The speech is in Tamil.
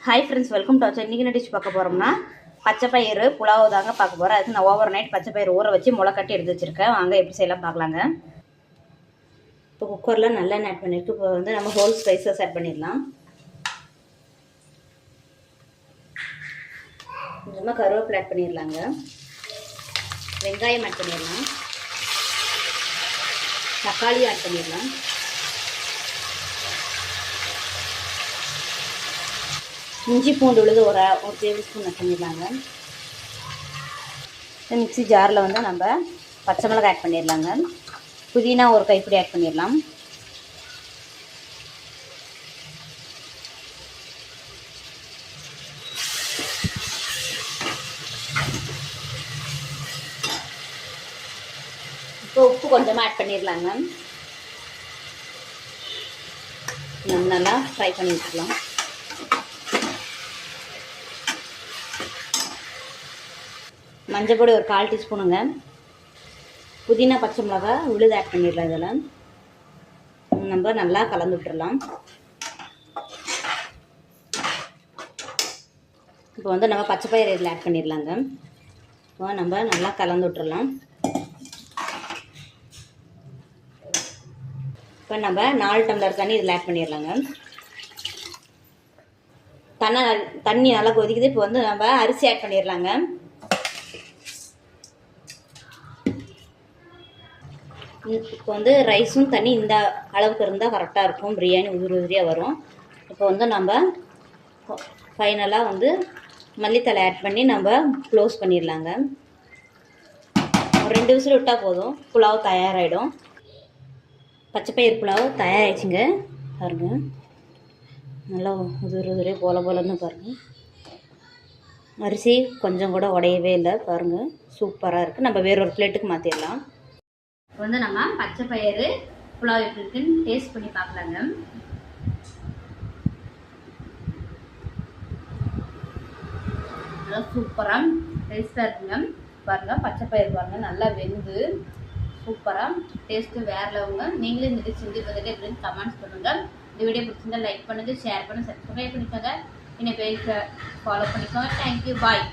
Hi friends, welcome to our. இன்றைக்கி என்ன டிஷ் பார்க்க போகிறோம்னா பச்சைப்பயிறு புலாவு தாங்க பார்க்க போகிறோம். அதுக்கு நான் ஓவர் நைட் பச்சைப்பயிறு ஊற வச்சு முளைக்கட்டி எடுத்து வச்சுருக்கேன். வாங்க எப்படி செய்யலாம் பார்க்கலாங்க. இப்போ குக்கரில் நல்லெண்ணெய் ஆட் பண்ணியிருக்கு. இப்போ வந்து நம்ம ஹோல் ஸ்பைசஸ் ஆட் பண்ணிடலாம். கொஞ்சமாக கருவேப்பிலை ஆட் பண்ணிடலாங்க. வெங்காயம் ஆட் பண்ணிடலாம். தக்காளி ஆட் பண்ணிடலாம். இஞ்சி பூண்டு விழுது ஒரு டேபிள் ஸ்பூன் ஆட் பண்ணிடலாங்க. மிக்ஸி ஜாரில் வந்து நம்ம பச்சை மிளகாய் ஆட் பண்ணிடலாங்க. புதினா ஒரு கைப்பிடி ஆட் பண்ணிடலாம். இப்போ உப்பு கொஞ்சமாக ஆட் பண்ணிடலாங்க. நம்ம நல்லா ஃப்ரை பண்ணி வச்சுக்கலாம். மஞ்சள் பொடி ஒரு 1/4 டீஸ்பூனுங்க. புதினா பச்சை மிளகாய் விழுது ஆட் பண்ணிடலாம். இதில் நம்ம நல்லா கலந்து விட்டுடலாம். இப்போ வந்து நம்ம பச்சைப்பயிறு இதில் ஆட் பண்ணிடலாங்க. இப்போ நம்ம நல்லா கலந்து விட்டுடலாம். இப்போ நம்ம 4 டம்ளர் தண்ணி இதில் ஆட் பண்ணிடலாங்க. தண்ணி நல்லா கொதிக்குது. இப்போ வந்து நம்ம அரிசி ஆட் பண்ணிடலாங்க. இப்போ வந்து ரைஸும் தண்ணி இந்த அளவுக்கு இருந்தால் கரெக்டாக இருக்கும். பிரியாணி உதிரி உதிரியாக வரும். இப்போ வந்து நம்ம ஃபைனலாக வந்து மல்லித்தலை ஆட் பண்ணி நம்ம க்ளோஸ் பண்ணிடலாங்க. ஒரு 2 விசில் விட்டால் போதும், புலாவ் தயாராகிடும். பச்சைப்பயிறு புலாவ் தயாராகிடுச்சுங்க. பாருங்கள், நல்லா உதிரி உதிரியாக போலன்னு பாருங்கள். அரிசி கொஞ்சம் கூட உடையவே இல்லை. பாருங்கள், சூப்பராக இருக்குது. நம்ம வேறொரு பிளேட்டுக்கு மாற்றிடலாம். இப்போ வந்து நம்ம பச்சைப்பயிறு புலாவ் எப்படி இருக்குன்னு டேஸ்ட் பண்ணி பார்க்கலாங்க. நல்லா சூப்பராக டேஸ்ட்டாக இருக்குங்க. பாருங்கள், பச்சைப்பயிறு பாருங்கள் நல்லா வெந்து சூப்பராக டேஸ்ட்டு வேறு லெவலுங்க. நீங்களும் இந்த டிஷ் செஞ்சு பார்த்துட்டு எப்படின்னு கமெண்ட்ஸ் பண்ணுங்கள். இந்த வீடியோ பிடிச்சிருந்தா லைக் பண்ணுங்கள், ஷேர் பண்ணுங்கள், சப்ஸ்கிரைப் பண்ணிக்கோங்க. இன்னும் பேஜை ஃபாலோ பண்ணிக்கோங்க. தேங்க்யூ, பாய்.